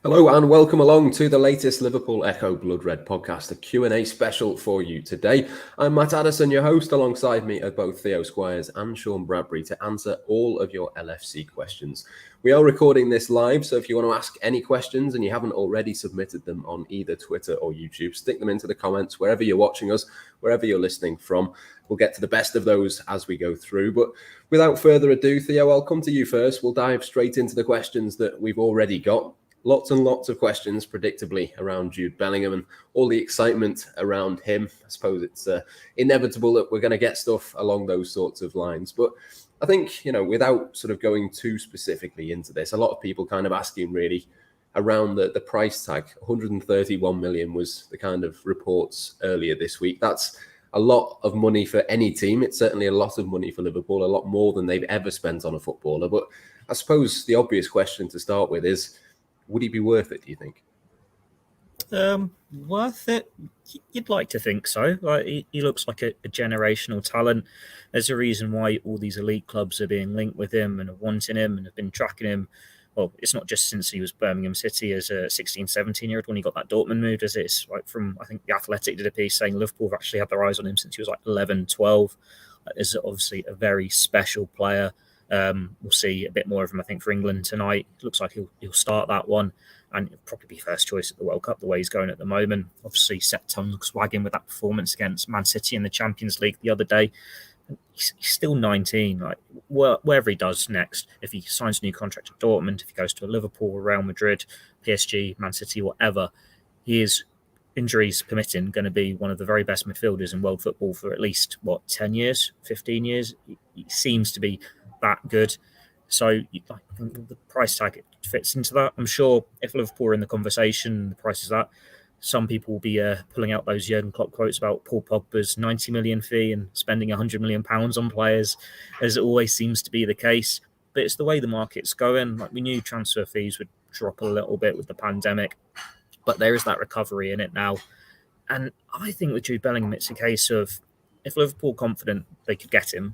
Hello and welcome along to the latest Liverpool Echo Blood Red podcast, a Q&A special for you today. I'm Matt Addison, your host. Alongside me are both Theo Squires and Sean Bradbury to answer all of your LFC questions. We are recording this live, so if you want to ask any questions and you haven't already submitted them on either Twitter or YouTube, stick them into the comments wherever you're watching us, wherever you're listening from. We'll get to the best of those as we go through. But without further ado, Theo, I'll come to you first. We'll dive straight into the questions that we've already got. Lots and lots of questions, predictably, around Jude Bellingham and all the excitement around him. I suppose it's inevitable that we're going to get stuff along those sorts of lines. But I think, without sort of going too specifically into this, a lot of people kind of asking really around the price tag. 131 million was the kind of reports earlier this week. That's a lot of money for any team. It's certainly a lot of money for Liverpool, a lot more than they've ever spent on a footballer. But I suppose the obvious question to start with is, would he be worth it, do you think? Worth it? You'd like to think so. Like he looks like a generational talent. There's a reason why all these elite clubs are being linked with him and are wanting him and have been tracking him. Well, it's not just since he was Birmingham City as a 16, 17-year-old when he got that Dortmund move, as it's like from, I think The Athletic did a piece saying Liverpool have actually had their eyes on him since he was like 11, 12. Is obviously a very special player. We'll see a bit more of him, I think, for England tonight. It looks like he'll start that one, and he'll probably be first choice at the World Cup the way he's going at the moment. Obviously, set tongues wagging with that performance against Man City in the Champions League the other day. He's still 19. Like wherever he does next, if he signs a new contract at Dortmund, if he goes to a Liverpool, Real Madrid, PSG, Man City, whatever, he is, injuries permitting, going to be one of the very best midfielders in world football for at least 10 years, 15 years. He seems to be that good. So I think the price tag fits into that. I'm sure if Liverpool are in the conversation, the price is that, some people will be pulling out those Jurgen Klopp quotes about Paul Pogba's 90 million fee and spending £100 million on players, as it always seems to be the case. But it's the way the market's going. Like, we knew transfer fees would drop a little bit with the pandemic, but there is that recovery in it now. And I think with Jude Bellingham, it's a case of, if Liverpool are confident they could get him,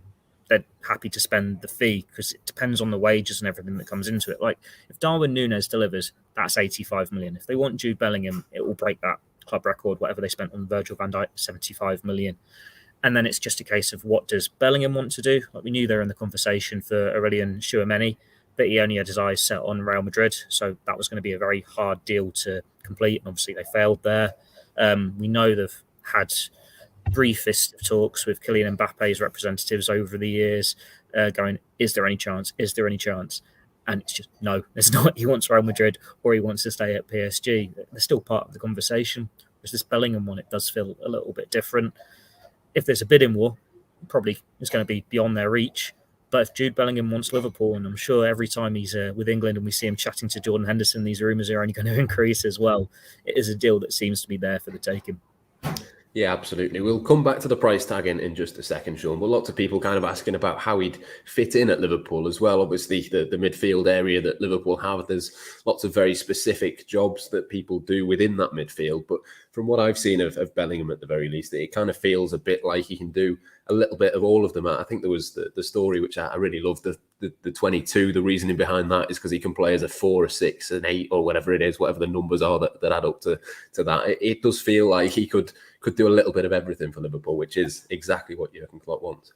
they're happy to spend the fee, because it depends on the wages and everything that comes into it. Like, if Darwin Nunez delivers, that's 85 million. If they want Jude Bellingham, it will break that club record, whatever they spent on Virgil van Dijk, 75 million. And then it's just a case of, what does Bellingham want to do? Like, we knew they were in the conversation for Aurelien Tchouameni, but he only had his eyes set on Real Madrid, so that was going to be a very hard deal to complete, and obviously they failed there. We know they've had briefest talks with Kylian Mbappe's representatives over the years, going, is there any chance? Is there any chance? And it's just, no, there's not. He wants Real Madrid or he wants to stay at PSG. They're still part of the conversation. Whereas this Bellingham one, it does feel a little bit different. If there's a bidding war, probably it's going to be beyond their reach. But if Jude Bellingham wants Liverpool, and I'm sure every time he's with England and we see him chatting to Jordan Henderson, these rumours are only going to increase as well. It is a deal that seems to be there for the taking. Yeah, absolutely. We'll come back to the price tag in just a second, Sean. But lots of people kind of asking about how he'd fit in at Liverpool as well. Obviously, the midfield area that Liverpool have, there's lots of very specific jobs that people do within that midfield. But from what I've seen of Bellingham, at the very least, it kind of feels a bit like he can do a little bit of all of them. I think there was the story, which I really loved, the 22. The reasoning behind that is because he can play as a 4, a 6, an 8, or whatever it is, whatever the numbers are that add up to that. It does feel like he could do a little bit of everything for Liverpool, which is exactly what Jurgen Klopp wants.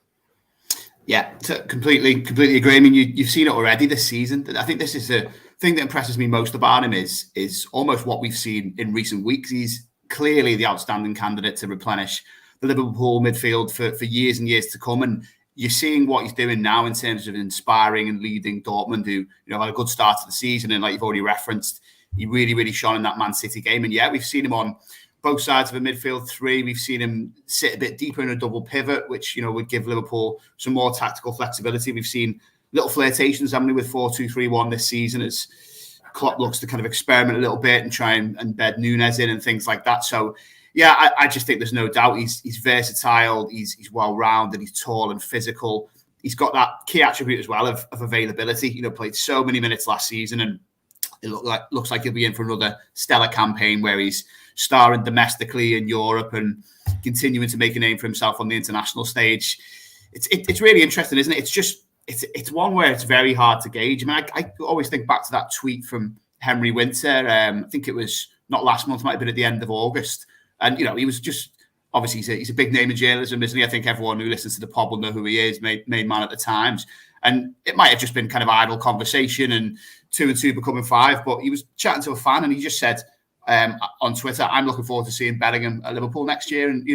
Yeah, completely agree. I mean, you've seen it already this season. I think this is the thing that impresses me most about him is almost what we've seen in recent weeks. He's clearly the outstanding candidate to replenish the Liverpool midfield for years and years to come. And you're seeing what he's doing now in terms of inspiring and leading Dortmund, who had a good start to the season. And like you've already referenced, he really, really shone in that Man City game. And yeah, we've seen him on both sides of a midfield three. We've seen him sit a bit deeper in a double pivot, which, would give Liverpool some more tactical flexibility. We've seen little flirtations, haven't we, with 4-2-3-1 this season, as Klopp looks to kind of experiment a little bit and try and embed Nunez in and things like that. So, yeah, I just think there's no doubt he's versatile, he's well-rounded, he's tall and physical. He's got that key attribute as well of availability. Played so many minutes last season, and it looks like he'll be in for another stellar campaign where he's starring domestically in Europe and continuing to make a name for himself on the international stage. It's really interesting, isn't it? It's one where it's very hard to gauge. I mean, I always think back to that tweet from Henry Winter. I think it was not last month, might have been at the end of August. And, he was just, obviously, he's a big name in journalism, isn't he? I think everyone who listens to the pod will know who he is, main man at the Times. And it might have just been kind of idle conversation and 2 and 2 becoming 5. But he was chatting to a fan and he just said on Twitter, I'm looking forward to seeing Bellingham at Liverpool next year. And,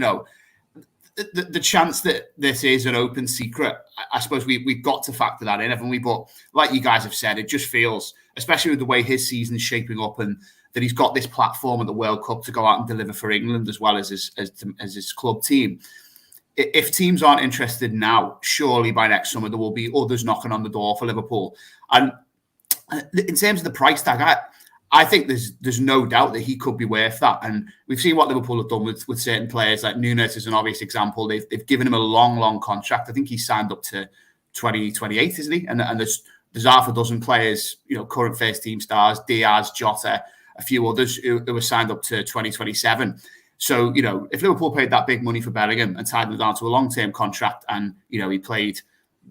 the chance that this is an open secret, I suppose we've got to factor that in, haven't we? But like you guys have said, it just feels, especially with the way his season's shaping up and that he's got this platform at the World Cup to go out and deliver for England as well as his club team. If teams aren't interested now, surely by next summer there will be others knocking on the door for Liverpool. And in terms of the price tag, I think there's no doubt that he could be worth that. And we've seen what Liverpool have done with certain players, like Nunez is an obvious example. They've given him a long contract. I think he's signed up to 2028, isn't he? And there's half a dozen players, current first team stars, Diaz, Jota, a few others who were signed up to 2027. So, if Liverpool paid that big money for Bellingham and tied him down to a long-term contract and, he played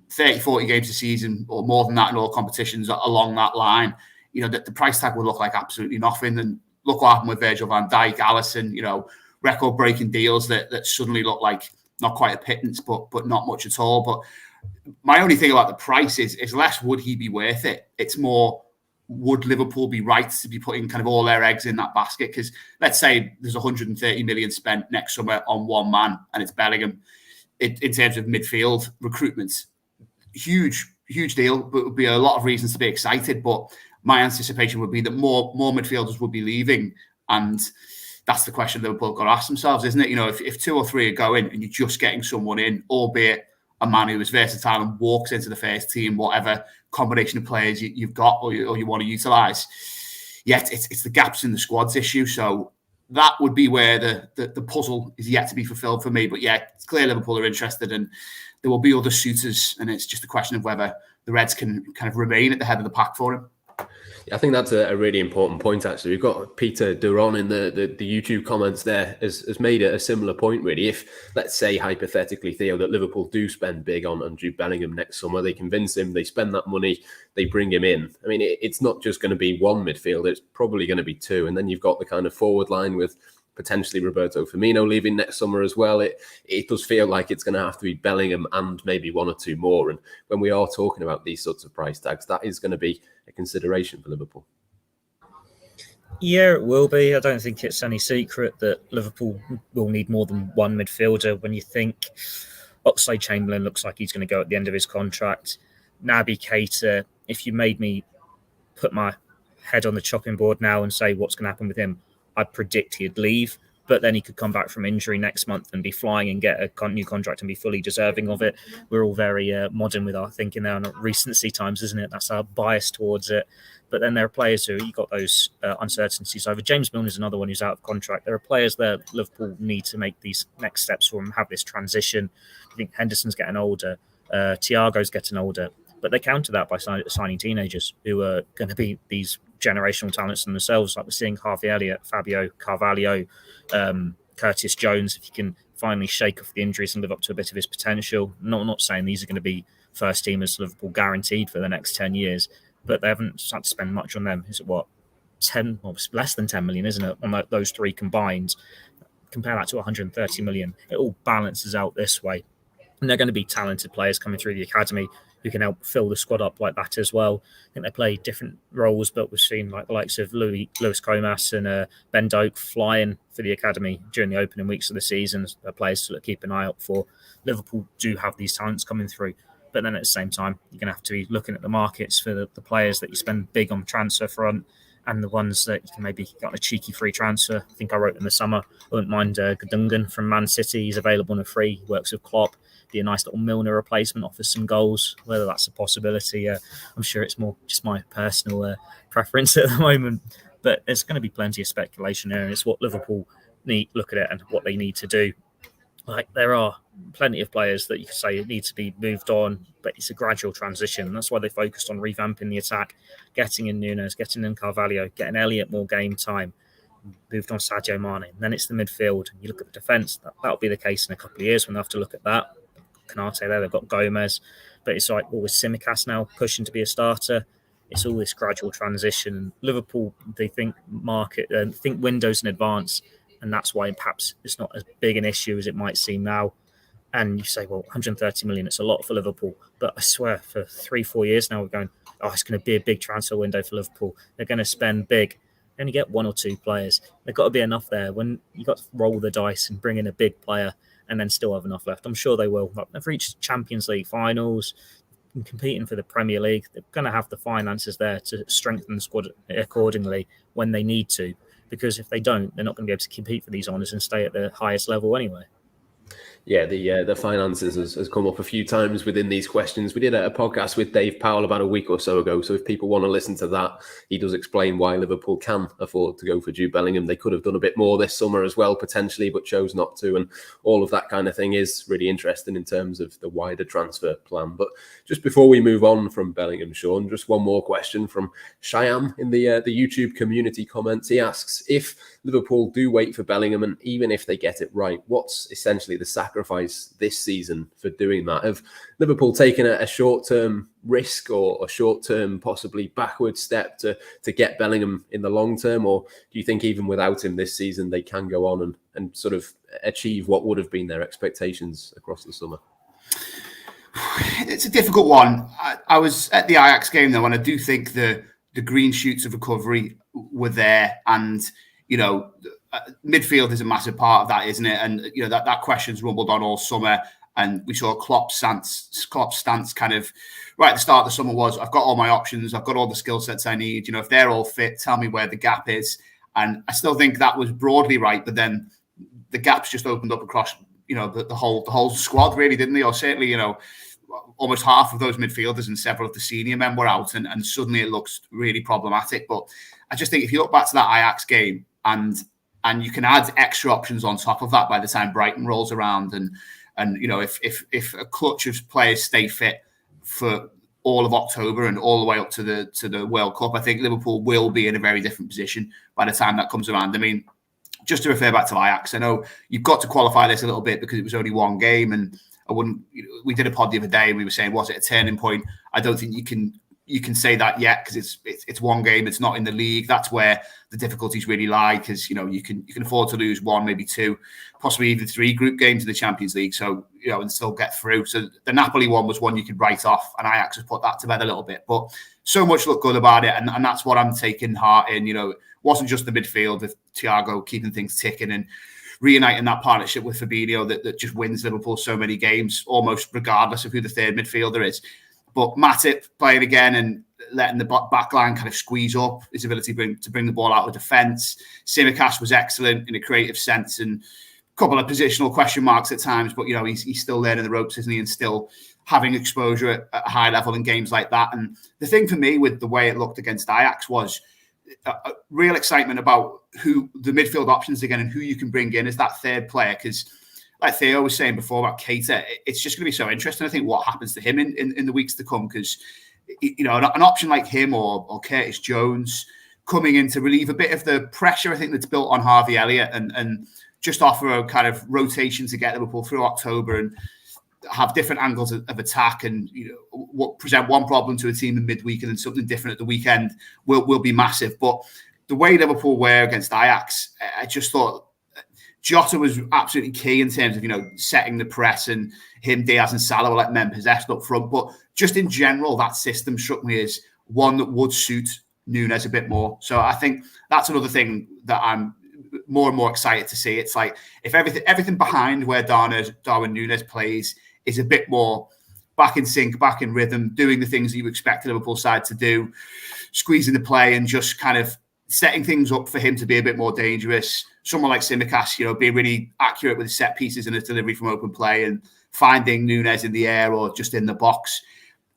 30, 40 games a season or more than that in all competitions along that line, the price tag would look like absolutely nothing. And look what happened with Virgil van Dijk, Alisson, record-breaking deals that suddenly look like not quite a pittance, but not much at all. But my only thing about the price is less would he be worth it. It's more, would Liverpool be right to be putting kind of all their eggs in that basket? Because let's say there's 130 million spent next summer on one man and it's Bellingham. In terms of midfield recruitment, huge deal, but would be a lot of reasons to be excited. But my anticipation would be that more midfielders would be leaving. And that's the question Liverpool got to ask themselves, isn't it? If 2 or 3 are going and you're just getting someone in, albeit a man who is versatile and walks into the first team, whatever combination of players you've got or you want to utilise. Yet it's the gaps in the squads issue. So that would be where the puzzle is yet to be fulfilled for me. But yeah, it's clear Liverpool are interested and there will be other suitors. And it's just a question of whether the Reds can kind of remain at the head of the pack for him. I think that's a really important point, actually. We've got Peter Duron in the YouTube comments there has made a similar point, really. If, let's say, hypothetically, Theo, that Liverpool do spend big on Jude Bellingham next summer, they convince him, they spend that money, they bring him in. I mean, it's not just going to be one midfielder, it's probably going to be 2. And then you've got the kind of forward line with potentially Roberto Firmino leaving next summer as well. It does feel like it's going to have to be Bellingham and maybe 1 or 2 more. And when we are talking about these sorts of price tags, that is going to be a consideration for Liverpool. Yeah, it will be. I don't think it's any secret that Liverpool will need more than one midfielder. When you think Oxlade-Chamberlain looks like he's going to go at the end of his contract, Naby Keita, if you made me put my head on the chopping board now and say what's going to happen with him, I'd predict he'd leave, but then he could come back from injury next month and be flying and get a new contract and be fully deserving of it. We're all very modern with our thinking now, not recency times, isn't it? That's our bias towards it. But then there are players who you've got those uncertainties over. James Milner's another one who's out of contract. There are players there Liverpool need to make these next steps for him, have this transition. I think Henderson's getting older. Thiago's getting older. But they counter that by signing teenagers who are going to be these generational talents in themselves. Like we're seeing Harvey Elliott, Fabio Carvalho, Curtis Jones, if you can finally shake off the injuries and live up to a bit of his potential. Not saying these are going to be first teamers to Liverpool guaranteed for the next 10 years, but they haven't had to spend much on them. Is it what? 10 or less than 10 million, isn't it? On those 3 combined. Compare that to 130 million. It all balances out this way. And they're going to be talented players coming through the academy who can help fill the squad up like that as well. I think they play different roles, but we've seen like the likes of Luis Comas and Ben Doak flying for the academy during the opening weeks of the season. They're players to keep an eye out for. Liverpool do have these talents coming through, but then at the same time, you're going to have to be looking at the markets for the players that you spend big on the transfer front and the ones that you can maybe get on a cheeky free transfer. I think I wrote in the summer, I wouldn't mind Gundogan from Man City. He's available on a free, works with Klopp. Be a nice little Milner replacement, offers some goals. Whether that's a possibility, I'm sure it's more just my personal preference at the moment. But there's going to be plenty of speculation there, and it's what Liverpool need look at it and what they need to do. Like there are plenty of players that you could say need to be moved on, but it's a gradual transition. That's why they focused on revamping the attack, getting in Nunez, getting in Carvalho, getting Elliott more game time. Moved on Sadio Mane. And then it's the midfield. You look at the defence, that'll be the case in a couple of years when they have to look at that. Canate there, they've got Gomez, but it's like, with Tsimikas now pushing to be a starter. it's all this gradual transition. Liverpool, they think think windows in advance, and that's why perhaps it's not as big an issue as it might seem now. And you say, well, 130 million, it's a lot for Liverpool. But I swear, for 3-4 years now, we're going, oh, it's going to be a big transfer window for Liverpool. They're going to spend big. They only get 1 or 2 players. They've got to be enough there. When you've got to roll the dice and bring in a big player and then still have enough left, I'm sure they will. They've reached Champions League finals and competing for the Premier League. They're going to have the finances there to strengthen the squad accordingly when they need to. Because if they don't, they're not going to be able to compete for these honours and stay at the highest level anyway. Yeah, the finances has come up a few times within these questions. We did a podcast with Dave Powell about a week or so ago. So if people want to listen to that, he does explain why Liverpool can afford to go for Jude Bellingham. They could have done a bit more this summer as well, potentially, but chose not to. And all of that kind of thing is really interesting in terms of the wider transfer plan. But just before we move on from Bellingham, Sean, just one more question from Shyam in the YouTube community comments. He asks, if Liverpool do wait for Bellingham, and even if they get it right, what's essentially the sacrifice this season for doing that? Have Liverpool taken a short-term risk or a short-term possibly backward step to get Bellingham in the long term? Or do you think even without him this season, they can go on and sort of achieve what would have been their expectations across the summer? It's a difficult one. I was at the Ajax game though, and I do think the green shoots of recovery were there, and midfield is a massive part of that, isn't it? And that question's rumbled on all summer, and we saw Klopp's stance kind of right at the start of the summer was, I've got all my options, I've got all the skill sets I need. If they're all fit, tell me where the gap is. And I still think that was broadly right, but then the gaps just opened up across the whole squad, really, didn't they? Or certainly almost half of those midfielders and several of the senior men were out, and suddenly it looks really problematic. But I just think if you look back to that Ajax game, and you can add extra options on top of that by the time Brighton rolls around, and if a clutch of players stay fit for all of October and all the way up to the World Cup, I think Liverpool will be in a very different position by the time that comes around. I mean, just to refer back to Ajax, I know you've got to qualify this a little bit because it was only one game, and we did a pod the other day and we were saying, was it a turning point? I don't think you can say that yet because it's one game. It's not in the league. That's where the difficulties really lie, because you can afford to lose 1, maybe 2, possibly even 3 group games in the Champions League. So and still get through. So the Napoli one was one you could write off, and Ajax has put that to bed a little bit. But so much looked good about it, and that's what I'm taking heart in. It wasn't just the midfield with Thiago keeping things ticking and reuniting that partnership with Fabinho that just wins Liverpool so many games, almost regardless of who the third midfielder is. But Matip playing again and letting the back line kind of squeeze up, his ability to bring the ball out of defence. Tsimikas was excellent in a creative sense, and a couple of positional question marks at times, but he's still learning the ropes, isn't he, and still having exposure at a high level in games like that. And the thing for me with the way it looked against Ajax was a real excitement about who the midfield options again and who you can bring in as that third player, because like Theo was saying before about Keita, it's just going to be so interesting, I think, what happens to him in the weeks to come, because an option like him or Curtis Jones coming in to relieve a bit of the pressure, I think, that's built on Harvey Elliott and just offer a kind of rotation to get Liverpool through October and have different angles of attack, and present one problem to a team in midweek and then something different at the weekend will be massive. But the way Liverpool were against Ajax, I just thought Jota was absolutely key in terms of setting the press, and him, Diaz and Salah were like men possessed up front. But just in general, that system struck me as one that would suit Nunez a bit more. So I think that's another thing that I'm more and more excited to see. It's like if everything behind where Darwin Nunez plays is a bit more back in sync, back in rhythm, doing the things that you expect the Liverpool side to do, squeezing the play and just kind of setting things up for him to be a bit more dangerous. Someone like Tsimikas, being really accurate with set pieces and his delivery from open play and finding Nunez in the air or just in the box.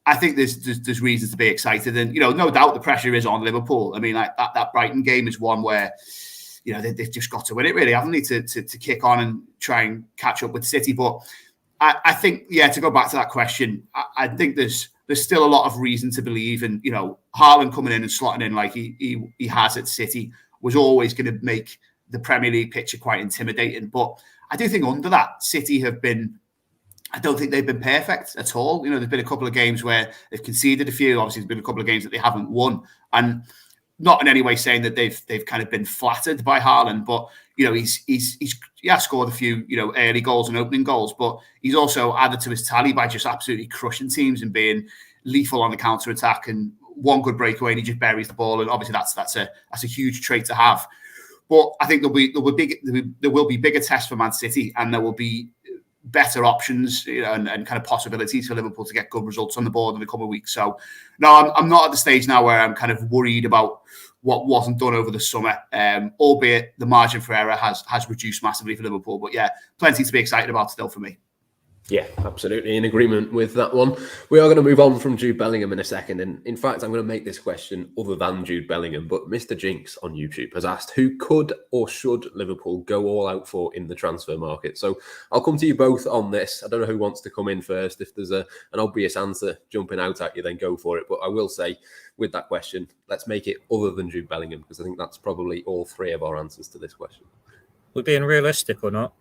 I think there's reasons to be excited. And, no doubt the pressure is on Liverpool. I mean, like that Brighton game is one where, they've just got to win it, really, haven't they, to kick on and try and catch up with City. But I think, to go back to that question, I think there's still a lot of reason to believe. And, Haaland coming in and slotting in like he has at City was always going to make the Premier League picture quite intimidating. But I do think under that, City have been I don't think they've been perfect at all. There's been a couple of games where they've conceded a few. Obviously, there's been a couple of games that they haven't won, and not in any way saying that they've kind of been flattered by Haaland, but he's scored a few early goals and opening goals, but he's also added to his tally by just absolutely crushing teams and being lethal on the counter attack. And one good breakaway and he just buries the ball, and obviously that's a huge trait to have. But I think there will be bigger tests for Man City, and there will be better options and kind of possibilities for Liverpool to get good results on the board in the coming weeks. So, no, I'm not at the stage now where I'm kind of worried about what wasn't done over the summer, albeit the margin for error has reduced massively for Liverpool. But yeah, plenty to be excited about still for me. Yeah, absolutely in agreement with that one. We are going to move on from Jude Bellingham in a second. And in fact, I'm going to make this question other than Jude Bellingham. But Mr. Jinx on YouTube has asked, who could or should Liverpool go all out for in the transfer market? So I'll come to you both on this. I don't know who wants to come in first. If there's an obvious answer jumping out at you, then go for it. But I will say with that question, let's make it other than Jude Bellingham, because I think that's probably all three of our answers to this question. We're being realistic or not?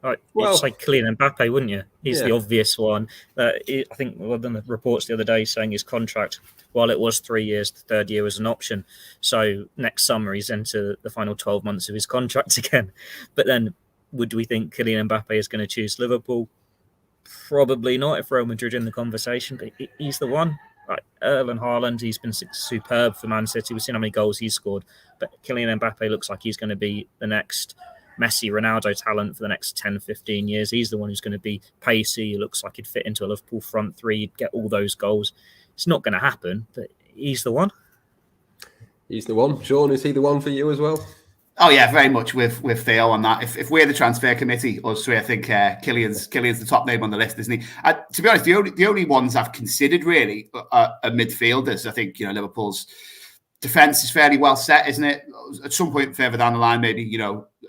You'd say Kylian Mbappe, wouldn't you? He's the obvious one. I think one of the reports the other day saying his contract, while it was 3 years, the third year was an option. So next summer he's into the final 12 months of his contract again. But then would we think Kylian Mbappe is going to choose Liverpool? Probably not if Real Madrid are in the conversation, but he's the one. Erling Haaland, he's been superb for Man City. We've seen how many goals he's scored. But Kylian Mbappe looks like he's going to be the next Messi, Ronaldo talent for the next 10, 15 years. He's the one who's going to be pacey. He looks like he'd fit into a Liverpool front three. He'd get all those goals. It's not going to happen, but he's the one. He's the one. Sean, is he the one for you as well? Oh yeah, very much with Theo on that. If we're the transfer committee, us three, I think Kylian's the top name on the list, isn't he? To be honest, the only ones I've considered really are midfielders. I think Liverpool's defence is fairly well set, isn't it? At some point further down the line, maybe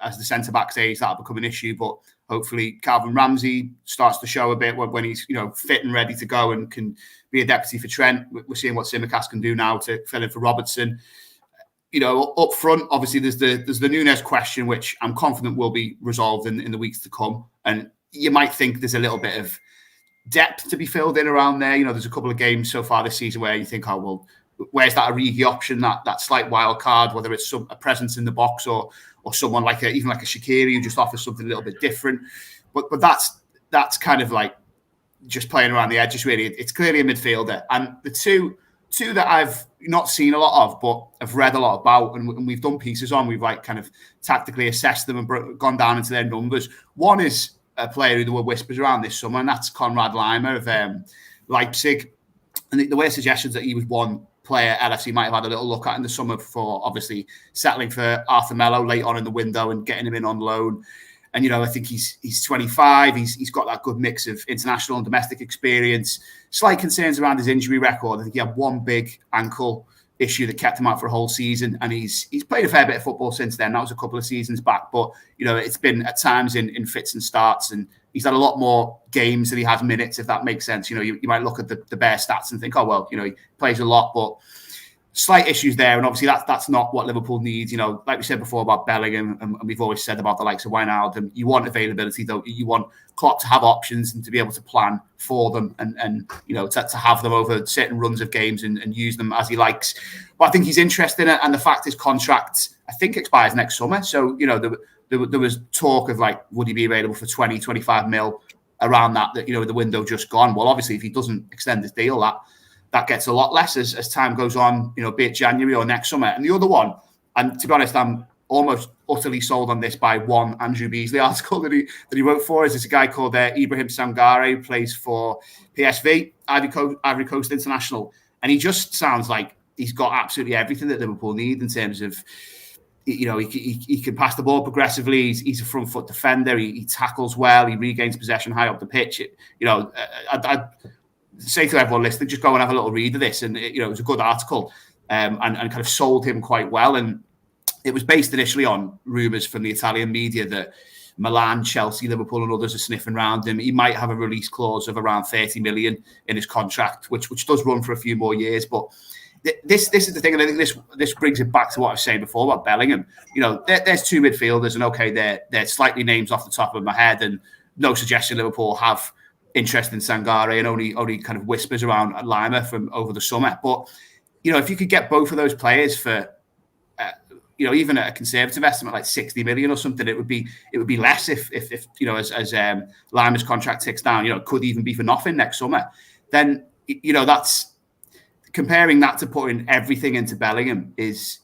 as the centre backs age, that'll become an issue. But hopefully, Calvin Ramsay starts to show a bit when he's fit and ready to go and can be a deputy for Trent. We're seeing what Tsimikas can do now to fill in for Robertson. Up front, obviously, there's the Nunez question, which I'm confident will be resolved in the weeks to come. And you might think there's a little bit of depth to be filled in around there. There's a couple of games so far this season where you think, oh, well, where's that Origi option, that slight wild card, whether it's a presence in the box or someone even like a Shaqiri who just offers something a little bit different. But that's kind of like just playing around the edges, really. It's clearly a midfielder. And the two that I've not seen a lot of, but I've read a lot about, and we've done pieces on, we've kind of tactically assessed them and gone down into their numbers. One is a player who there were whispers around this summer, and that's Konrad Laimer of Leipzig. And the way suggestions that he was one player LFC might have had a little look at in the summer before obviously settling for Arthur Melo late on in the window and getting him in on loan. And, I think he's 25. He's got that good mix of international and domestic experience. Slight concerns around his injury record. I think he had one big ankle issue that kept him out for a whole season. And he's played a fair bit of football since then. That was a couple of seasons back. But, it's been at times in fits and starts. And he's had a lot more games than he has minutes, if that makes sense. You might look at the bare stats and think, oh, well, he plays a lot. But slight issues there, and obviously that's not what Liverpool needs. Like we said before about Bellingham, and we've always said about the likes of Wijnaldum, you want availability, though. You want Klopp to have options and to be able to plan for them, and to have them over certain runs of games and use them as he likes. But I think he's interested in it, and the fact his contract, I think, expires next summer. So there was talk of would he be available for 20, 25 mil around that the window just gone. Well, obviously, if he doesn't extend his deal, that gets a lot less as time goes on, be it January or next summer. And the other one, and to be honest, I'm almost utterly sold on this by one Andrew Beasley article that he wrote for us. It's a guy called Ibrahim Sangare, who plays for PSV, Ivory Coast International. And he just sounds like he's got absolutely everything that Liverpool need in terms of, he can pass the ball progressively. He's a front foot defender. He tackles well. He regains possession high up the pitch. I'd say to everyone listening, just go and have a little read of this. And, it was a good article and kind of sold him quite well. And it was based initially on rumours from the Italian media that Milan, Chelsea, Liverpool and others are sniffing around him. He might have a release clause of around 30 million in his contract, which does run for a few more years. But this is the thing, and I think this brings it back to what I was saying before about Bellingham. There's two midfielders, and okay, they're slightly names off the top of my head, and no suggestion Liverpool have interest in Sangare and only kind of whispers around Lima from over the summer. But, if you could get both of those players for, even at a conservative estimate like 60 million or something, it would be less if as Lima's contract ticks down, it could even be for nothing next summer. Then, that's comparing that to putting everything into Bellingham is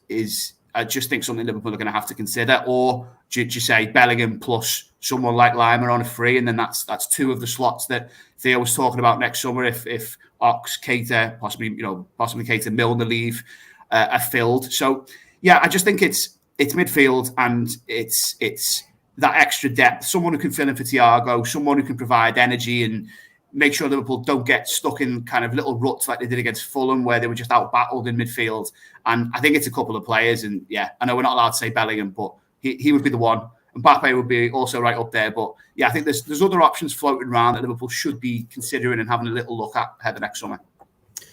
I just think something Liverpool are going to have to consider. Or do you say Bellingham plus someone like Lima on a free, and then that's two of the slots that Theo was talking about next summer if Ox, Keita, possibly Keita, Milner leave are filled. So yeah, I just think it's midfield and it's that extra depth, someone who can fill in for Thiago, someone who can provide energy and make sure Liverpool don't get stuck in kind of little ruts like they did against Fulham, where they were just out-battled in midfield. And I think it's a couple of players. And yeah, I know we're not allowed to say Bellingham, but he would be the one. Mbappe would be also right up there. But yeah, I think there's other options floating around that Liverpool should be considering and having a little look at ahead of next summer.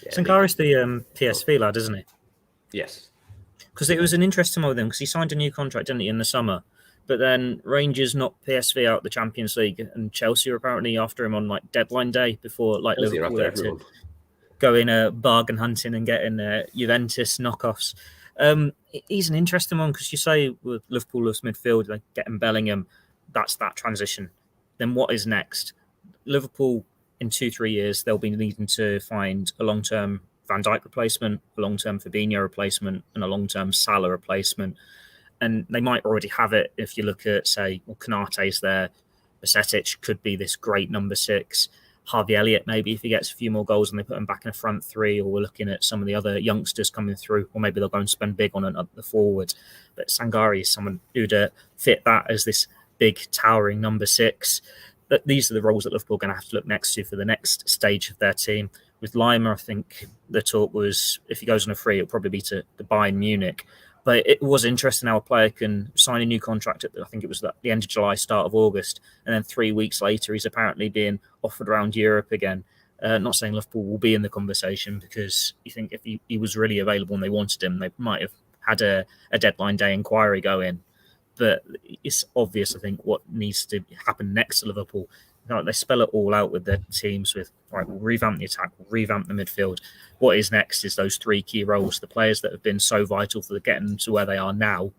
Yeah, Sangare's the PSV lad, isn't he? Yes. Because it was an interesting one with him, because he signed a new contract, didn't he, in the summer? But then Rangers knocked PSV out the Champions League, and Chelsea were apparently after him on like deadline day before Liverpool had to go in bargain hunting and get in Juventus knockoffs. He's an interesting one because you say with Liverpool's midfield, like getting Bellingham, that's that transition. Then what is next? Liverpool in 2-3 years, they'll be needing to find a long-term Van Dijk replacement, a long-term Fabinho replacement, and a long-term Salah replacement. And they might already have it if you look at, say, Konate's there. Basetic could be this great number 6. Harvey Elliott, maybe, if he gets a few more goals and they put him back in a front 3, or we're looking at some of the other youngsters coming through, or maybe they'll go and spend big on the forward. But Sangare is someone who'd fit that as this big, towering number 6. But these are the roles that Liverpool are going to have to look next to for the next stage of their team. With Lima, I think the talk was, if he goes on a free, it'll probably be to Bayern Munich. But it was interesting how a player can sign a new contract at, I think it was the end of July, start of August, and then 3 weeks later, he's apparently being offered around Europe again. Not saying Liverpool will be in the conversation, because you think if he was really available and they wanted him, they might have had a deadline day inquiry go in. But it's obvious, I think, what needs to happen next to Liverpool. They spell it all out with their teams with, right, we'll revamp the attack, we'll revamp the midfield. What is next is those 3 key roles, the players that have been so vital for getting them to where they are now,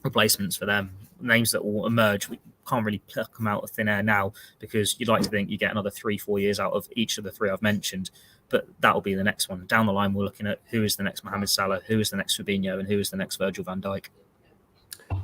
replacements for them, names that will emerge. We can't really pluck them out of thin air now, because you'd like to think you get another 3-4 years out of each of the 3 I've mentioned, but that'll be the next one. Down the line, we're looking at who is the next Mohamed Salah, who is the next Fabinho, and who is the next Virgil van Dijk.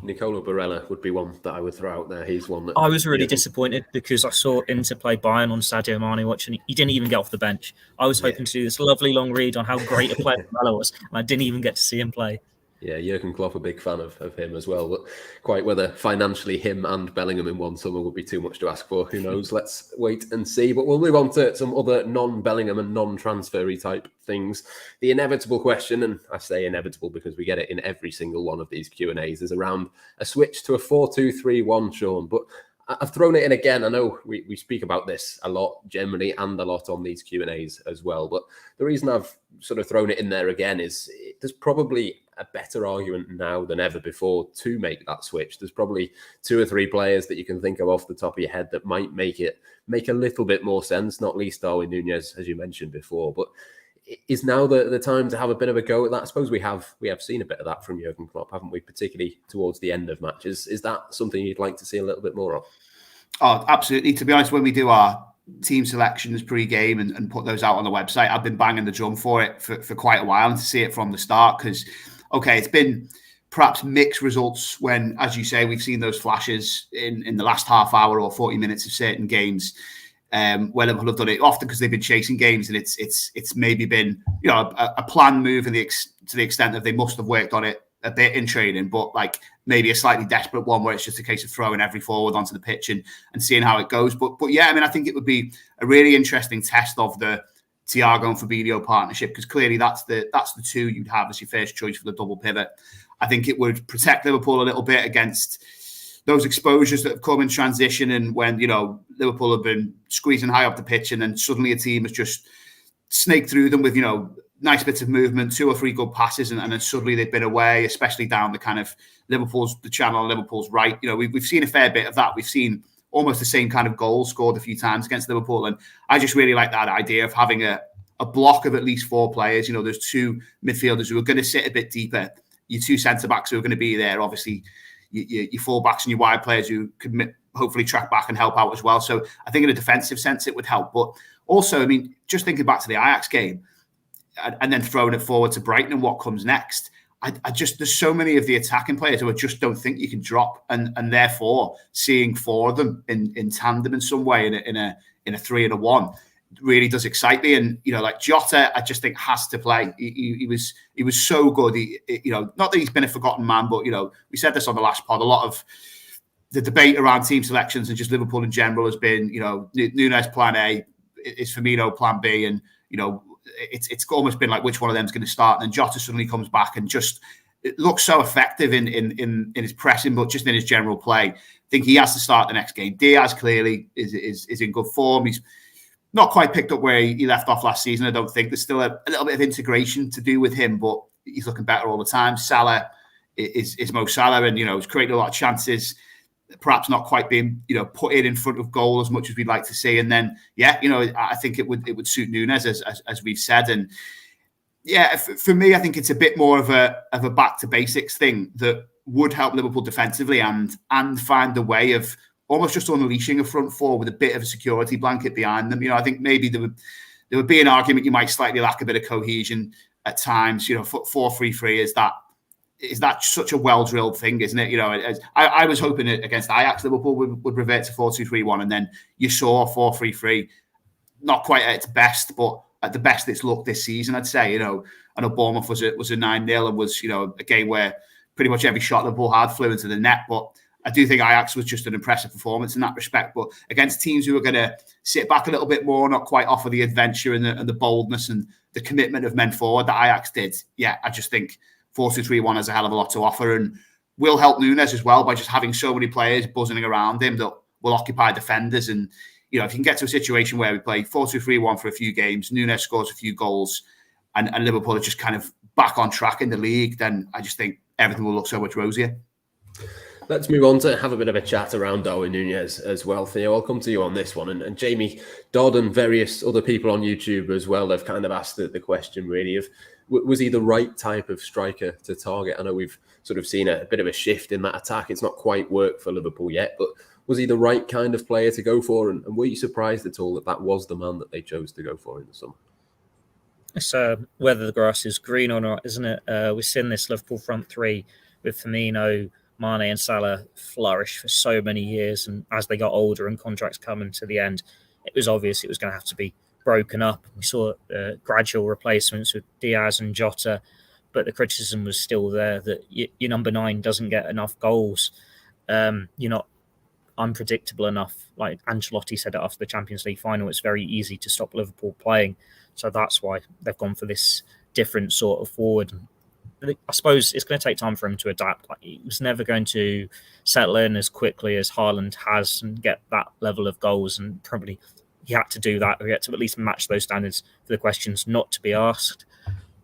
Nicola Barella would be one that I would throw out there. He's one that I was really disappointed, because I saw Inter play Bayern on Sadio Mane watching. He didn't even get off the bench. I was hoping to do this lovely long read on how great a player Barella was, and I didn't even get to see him play. Yeah, Jurgen Klopp, a big fan of him as well. But quite whether financially him and Bellingham in one summer would be too much to ask for, who knows? Let's wait and see. But we'll move on to some other non-Bellingham and non-transfery type things. The inevitable question, and I say inevitable because we get it in every single one of these Q&As, is around a switch to a 4-2-3-1, Sean. But I've thrown it in again. I know we speak about this a lot generally and a lot on these Q&As as well. But the reason I've sort of thrown it in there again is there's probably a better argument now than ever before to make that switch. There's probably 2 or 3 players that you can think of off the top of your head that might make a little bit more sense, not least Darwin Nunez, as you mentioned before. But is now the time to have a bit of a go at that? I suppose we have seen a bit of that from Jurgen Klopp, haven't we? Particularly towards the end of matches. Is that something you'd like to see a little bit more of? Oh, absolutely. To be honest, when we do our team selections pre-game and put those out on the website, I've been banging the drum for it for quite a while, and to see it from the start, because, okay, it's been perhaps mixed results when, as you say, we've seen those flashes in the last half hour or 40 minutes of certain games. Where Liverpool have done it often because they've been chasing games, and it's maybe been a planned move to the extent that they must have worked on it a bit in training, but like maybe a slightly desperate one where it's just a case of throwing every forward onto the pitch and seeing how it goes. But yeah, I mean, I think it would be a really interesting test of the Thiago and Fabinho partnership, because clearly that's the 2 you'd have as your first choice for the double pivot. I think it would protect Liverpool a little bit against those exposures that have come in transition, and when Liverpool have been squeezing high up the pitch, and then suddenly a team has just snaked through them with nice bits of movement, 2 or 3 good passes, and then suddenly they've been away, especially down the kind of the channel on Liverpool's right. We've seen a fair bit of that. We've seen almost the same kind of goals scored a few times against Liverpool. And I just really like that idea of having a block of at least 4 players. There's 2 midfielders who are going to sit a bit deeper, your 2 centre-backs who are going to be there, obviously your full-backs and your wide players who could hopefully track back and help out as well. So I think in a defensive sense, it would help. But also, I mean, just thinking back to the Ajax game and then throwing it forward to Brighton and what comes next, I just, there's so many of the attacking players who I just don't think you can drop, and therefore seeing 4 of them in tandem in some way in a 3 and a 1 really does excite me. And like Jota, I just think has to play. He was so good. Not that he's been a forgotten man, but we said this on the last pod. A lot of the debate around team selections and just Liverpool in general has been, Nunez plan A, is Firmino plan B, and it's almost been like which one of them is going to start. And then Jota suddenly comes back and just it looks so effective in his pressing, but just in his general play. I think he has to start the next game. Diaz clearly is in good form. He's not quite picked up where he left off last season. I don't think there's still a little bit of integration to do with him, but he's looking better all the time. Salah is Mo Salah, and he's creating a lot of chances. Perhaps not quite being put in front of goal as much as we'd like to see. And then I think it would suit Nunez as we've said. And for me, I think it's a bit more of a back to basics thing that would help Liverpool defensively and find a way of almost just unleashing a front 4 with a bit of a security blanket behind them. I think maybe there would be an argument you might slightly lack a bit of cohesion at times. 4-3-3 is that such a well-drilled thing, isn't it? I was hoping against Ajax, Liverpool would revert to 4-2-3-1, and then you saw 4-3-3, not quite at its best, but at the best it's looked this season, I'd say. I know Bournemouth was a 9-0 and was a game where pretty much every shot Liverpool had flew into the net, but I do think Ajax was just an impressive performance in that respect. But against teams who are going to sit back a little bit more, not quite offer the adventure and the boldness and the commitment of men forward that Ajax did, I just think 4-2-3-1 has a hell of a lot to offer, and will help Nunez as well by just having so many players buzzing around him that will occupy defenders. And if you can get to a situation where we play 4-2-3-1 for a few games, Nunez scores a few goals, and Liverpool are just kind of back on track in the league, then I just think everything will look so much rosier. Let's move on to have a bit of a chat around Darwin Nunez as well. Theo, I'll come to you on this one. And Jamie Dodd and various other people on YouTube as well have kind of asked the question really of, was he the right type of striker to target? I know we've sort of seen a bit of a shift in that attack. It's not quite worked for Liverpool yet, but was he the right kind of player to go for? And were you surprised at all that was the man that they chose to go for in the summer? It's whether the grass is green or not, isn't it? We've seen this Liverpool front 3 with Firmino, Mane and Salah flourish for so many years, and as they got older and contracts coming to the end, it was obvious it was going to have to be broken up. We saw gradual replacements with Diaz and Jota, but the criticism was still there that your number 9 doesn't get enough goals. You're not unpredictable enough. Like Ancelotti said it after the Champions League final, it's very easy to stop Liverpool playing. So that's why they've gone for this different sort of forward. I suppose it's going to take time for him to adapt. Like, he was never going to settle in as quickly as Haaland has and get that level of goals, and probably he had to do that. He had to at least match those standards for the questions not to be asked.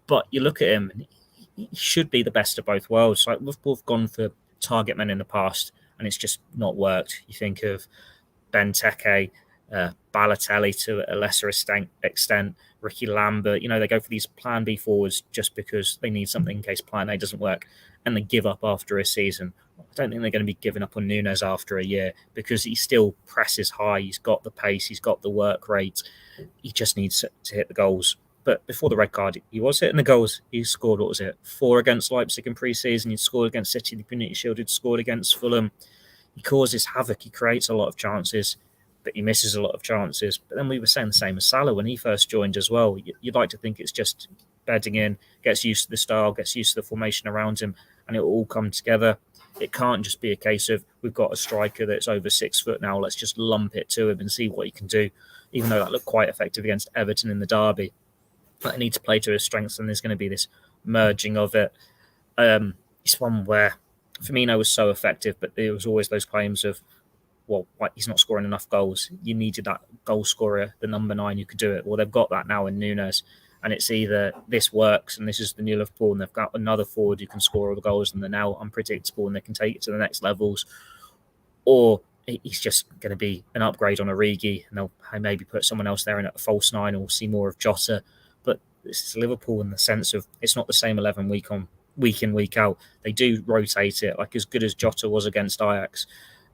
But you look at him, and he should be the best of both worlds. Like, Liverpool have gone for target men in the past, and it's just not worked. You think of Benteke, Balotelli to a lesser extent, Ricky Lambert. They go for these plan B forwards just because they need something in case plan A doesn't work, and they give up after a season. I don't think they're going to be giving up on Nunez after a year, because he still presses high. He's got the pace, he's got the work rate. He just needs to hit the goals. But before the red card, he was hitting the goals. He scored, 4 against Leipzig in pre-season. He scored against City, the Community Shield. He'd scored against Fulham. He causes havoc. He creates a lot of chances, but he misses a lot of chances. But then we were saying the same as Salah when he first joined as well. You'd like to think it's just bedding in, gets used to the style, gets used to the formation around him, and it will all come together. It can't just be a case of, we've got a striker that's over 6 foot now, let's just lump it to him and see what he can do, even though that looked quite effective against Everton in the derby. But I need to play to his strengths, and there's going to be this merging of it. It's one where Firmino was so effective, but there was always those claims of, well, he's not scoring enough goals. You needed that goal scorer, the number 9 who could do it. Well, they've got that now in Nunez, and it's either this works and this is the new Liverpool, and they've got another forward who can score all the goals and they're now unpredictable and they can take it to the next levels, or he's just going to be an upgrade on Origi, and they'll maybe put someone else there in at a false nine, or we'll see more of Jota. But this is Liverpool in the sense of it's not the same 11 week in, week out. They do rotate it, like as good as Jota was against Ajax,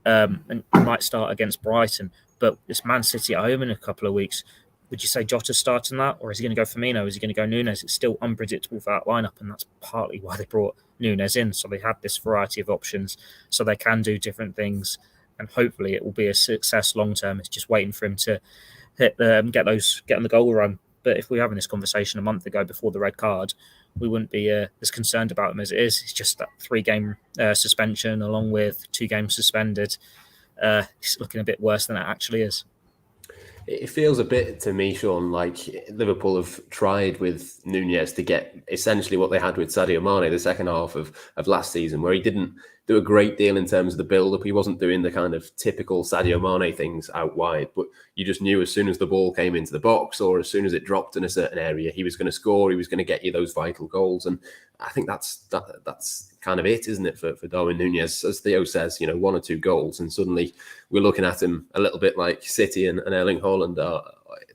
and he might start against Brighton. But it's Man City at home in a couple of weeks. Would you say Jota's starting that, or is he going to go Firmino? Is he going to go Nunez? It's still unpredictable for that lineup, and that's partly why they brought Nunez in. So they have this variety of options, so they can do different things, and hopefully it will be a success long term. It's just waiting for him to get on the goal run. But if we were having this conversation a month ago before the red card, we wouldn't be as concerned about him as it is. It's just that 3-game suspension along with 2 games suspended. It's looking a bit worse than it actually is. It feels a bit to me, Sean, like Liverpool have tried with Nunez to get essentially what they had with Sadio Mane the second half of last season, where he didn't do a great deal in terms of the build-up. He wasn't doing the kind of typical Sadio Mane things out wide, but you just knew as soon as the ball came into the box or as soon as it dropped in a certain area, he was going to score, he was going to get you those vital goals. And I think that's kind of it, isn't it, for Darwin Nunez? As Theo says, 1 or 2 goals, and suddenly we're looking at him a little bit like City and Erling Haaland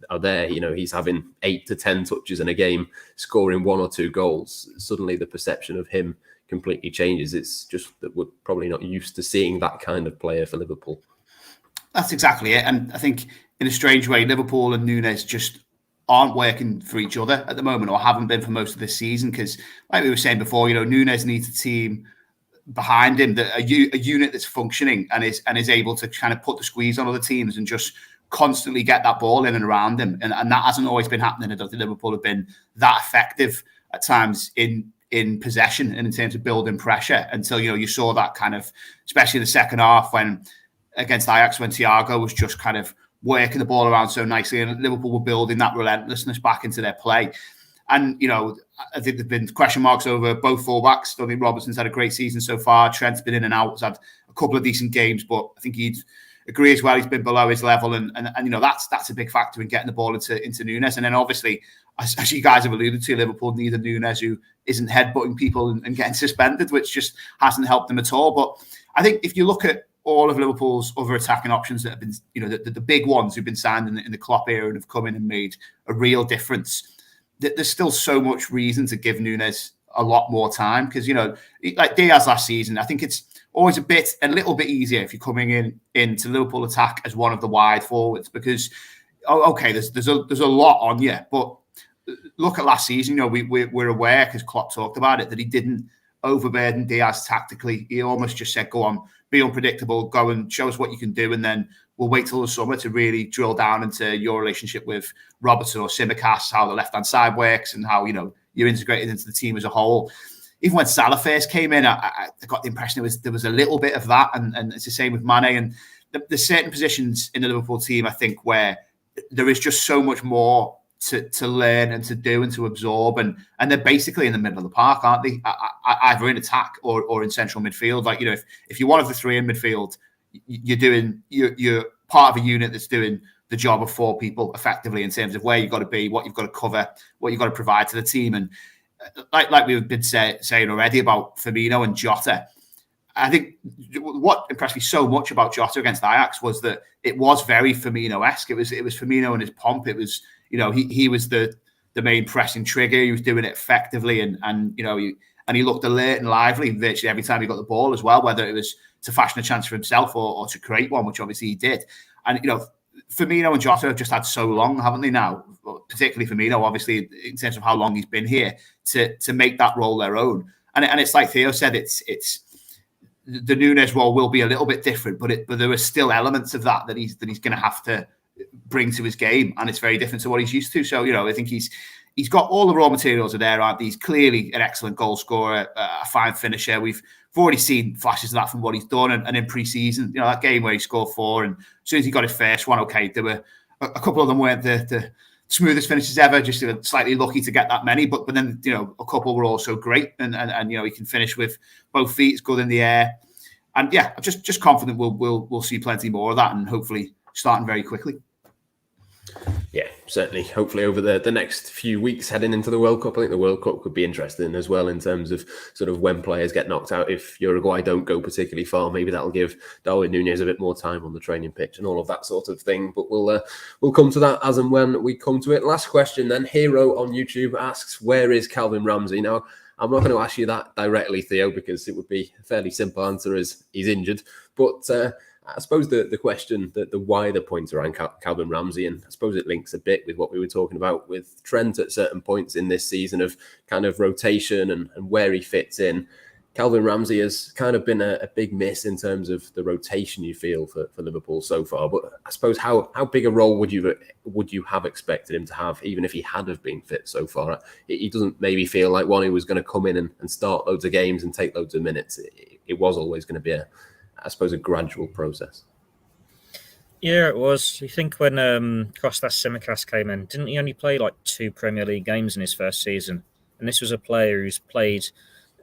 are there. He's having 8 to 10 touches in a game, scoring 1 or 2 goals. Suddenly the perception of him completely changes. It's just that we're probably not used to seeing that kind of player for Liverpool. That's exactly it. And I think in a strange way, Liverpool and Nunez just aren't working for each other at the moment, or haven't been for most of this season, because like we were saying before, Nunez needs a team behind him, a unit that's functioning and is able to kind of put the squeeze on other teams and just constantly get that ball in and around him. And that hasn't always been happening. I don't think Liverpool have been that effective at times in possession and in terms of building pressure until, you saw that kind of, especially in the second half when against Ajax, when Thiago was just kind of working the ball around so nicely, and Liverpool were building that relentlessness back into their play. And, I think there've been question marks over both fullbacks. I think Robertson's had a great season so far. Trent's been in and out, has had a couple of decent games, but I think he'd agree as well. He's been below his level, and that's a big factor in getting the ball into Nunez. And then obviously, as you guys have alluded to, Liverpool need a Nunez who isn't headbutting people and getting suspended, which just hasn't helped them at all. But I think if you look at all of Liverpool's other attacking options that have been, the big ones who've been signed in the Klopp era and have come in and made a real difference, there's still so much reason to give Nunez a lot more time, because, like Diaz last season, I think it's always a little bit easier if you're coming into Liverpool attack as one of the wide forwards, because, there's a lot on you, but look at last season, we're aware, because Klopp talked about it, that he didn't overburden Diaz tactically. He almost just said, go on, be unpredictable, go and show us what you can do, and then we'll wait till the summer to really drill down into your relationship with Robertson or Tsimikas, how the left-hand side works and how, you're integrated into the team as a whole. Even when Salah first came in, I got the impression there was a little bit of that, and it's the same with Mane. And there's certain positions in the Liverpool team, I think, where there is just so much more to learn and to do and to absorb, and they're basically in the middle of the park, aren't they? Either in attack or in central midfield. Like, if you're one of the 3 in midfield, you're part of a unit that's doing the job of 4 people effectively in terms of where you've got to be, what you've got to cover, what you've got to provide to the team. And like we've been saying already about Firmino and Jota, I think what impressed me so much about Jota against Ajax was that it was very Firmino-esque. It was Firmino and his pomp. It was, he was the main pressing trigger. He was doing it effectively, and he looked alert and lively virtually every time he got the ball as well, whether it was to fashion a chance for himself or to create one, which obviously he did. And Firmino and Jota have just had so long, haven't they now? Particularly Firmino, obviously, in terms of how long he's been here, to make that role their own. And it's like Theo said, it's the Nunez role will be a little bit different, but there are still elements of that he's going to have to bring to his game, and it's very different to what he's used to. So, I think he's got all the raw materials are there, aren't they? He's clearly an excellent goal scorer, a fine finisher. We've already seen flashes of that from what he's done, and in pre-season, that game where he scored 4, and as soon as he got his first one, there were a couple of them weren't the smoothest finishes ever, just slightly lucky to get that many, but then a couple were also great, and he can finish with both feet, it's good in the air, and yeah, I'm just confident we'll see plenty more of that, and hopefully starting very quickly. Yeah, certainly. Hopefully over the next few weeks heading into the World Cup, I think the World Cup could be interesting as well in terms of sort of when players get knocked out. If Uruguay don't go particularly far, maybe that'll give Darwin Nunez a bit more time on the training pitch and all of that sort of thing. But we'll come to that as and when we come to it. Last question then. Hero on YouTube asks, where is Calvin Ramsay? Now, I'm not going to ask you that directly, Theo, because it would be a fairly simple answer as he's injured. But I suppose the question, the wider point around Calvin Ramsay, and I suppose it links a bit with what we were talking about with Trent at certain points in this season of kind of rotation and where he fits in. Calvin Ramsay has kind of been a big miss in terms of the rotation you feel for Liverpool so far. But I suppose how big a role would you have expected him to have, even if he had have been fit so far? He doesn't maybe feel like one who was going to come in and start loads of games and take loads of minutes. It was always going to be I suppose, a gradual process. Yeah, it was. You think when Kostas Tsimikas came in, didn't he only play like 2 Premier League games in his first season? And this was a player who's played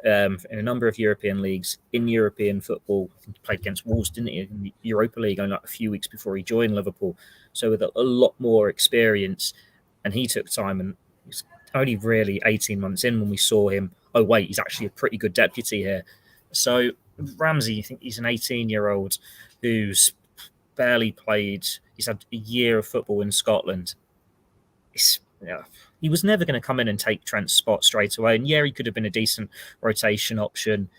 in a number of European leagues, in European football. I think he played against Wolves, didn't he, in the Europa League only like a few weeks before he joined Liverpool. So with a lot more experience, and he took time, and it's only really 18 months in when we saw him, oh wait, he's actually a pretty good deputy here. So Ramsay, you think he's an 18-year-old who's barely played. He's had a year of football in Scotland. He was never going to come in and take Trent's spot straight away. And yeah, he could have been a decent rotation option,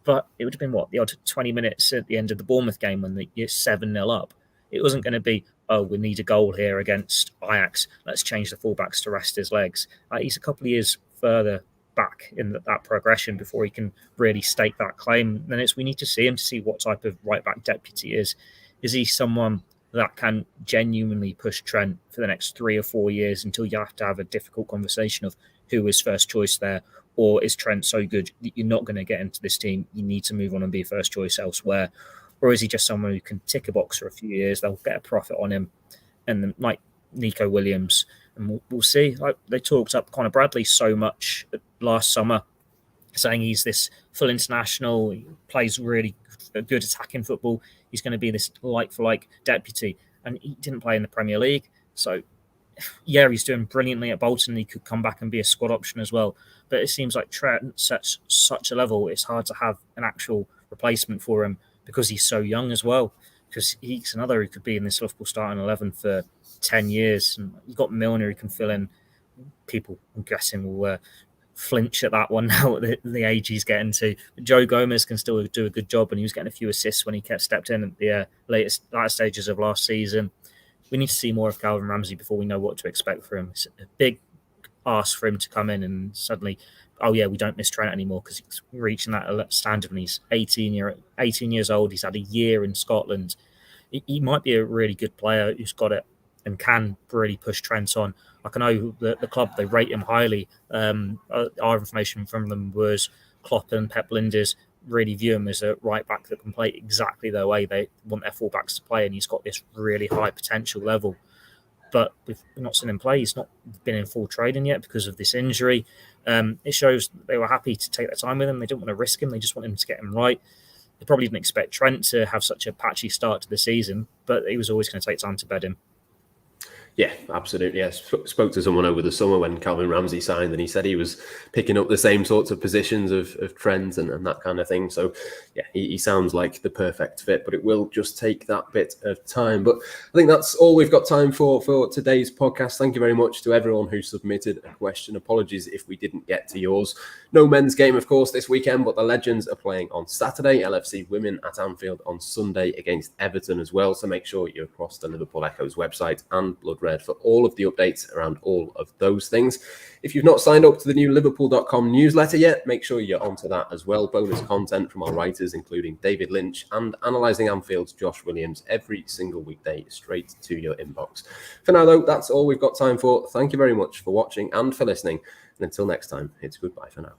but it would have been the odd 20 minutes at the end of the Bournemouth game when you're 7-0 up. It wasn't going to be, oh, we need a goal here against Ajax. Let's change the fullbacks to rest his legs. He's a couple of years further back in that progression before he can really stake that claim. Then we need to see him to see what type of right back deputy is. Is he someone that can genuinely push Trent for the next 3 or 4 years until you have to have a difficult conversation of who is first choice there? Or is Trent so good that you're not going to get into this team? You need to move on and be first choice elsewhere. Or is he just someone who can tick a box for a few years? They'll get a profit on him. And then, like Nico Williams, and we'll see. Like, they talked up Conor Bradley so much last summer, saying he's this full international, he plays really good attacking football. He's going to be this like-for-like deputy. And he didn't play in the Premier League. So, yeah, he's doing brilliantly at Bolton. He could come back and be a squad option as well. But it seems like Trent sets such a level, it's hard to have an actual replacement for him because he's so young as well. Because he's another who could be in this Liverpool starting 11 for 10 years. And you've got Milner who can fill in. People, I'm guessing, will flinch at that one now at the age he's getting to. But Joe Gomez can still do a good job, and he was getting a few assists when he stepped in at the later stages of last season. We need to see more of Calvin Ramsay before we know what to expect from him. It's a big ask for him to come in and suddenly, oh yeah, we don't miss Trent anymore because he's reaching that standard when he's 18 years old. He's had a year in Scotland. He might be a really good player who's got it and can really push Trent on. Like, I know the club, they rate him highly. Our information from them was Klopp and Pep Linders really view him as a right back that can play exactly the way they want their fullbacks to play, and he's got this really high potential level. But we've not seen him play. He's not been in full training yet because of this injury. It shows they were happy to take their time with him. They didn't want to risk him. They just want him to get him right. They probably didn't expect Trent to have such a patchy start to the season, but he was always going to take time to bed him. Yeah, absolutely. Yeah, spoke to someone over the summer when Calvin Ramsay signed, and he said he was picking up the same sorts of positions of Trent and that kind of thing. So, yeah, he sounds like the perfect fit, but it will just take that bit of time. But I think that's all we've got time for today's podcast. Thank you very much to everyone who submitted a question. Apologies if we didn't get to yours. No men's game, of course, this weekend, but the Legends are playing on Saturday. LFC Women at Anfield on Sunday against Everton as well. So make sure you're across the Liverpool Echo's website and Blood Red for all of the updates around all of those things. If you've not signed up to the new Liverpool.com newsletter yet, make sure you're onto that as well. Bonus content from our writers, including David Lynch and Analysing Anfield's Josh Williams, every single weekday straight to your inbox. For now, though, that's all we've got time for. Thank you very much for watching and for listening. And until next time, it's goodbye for now.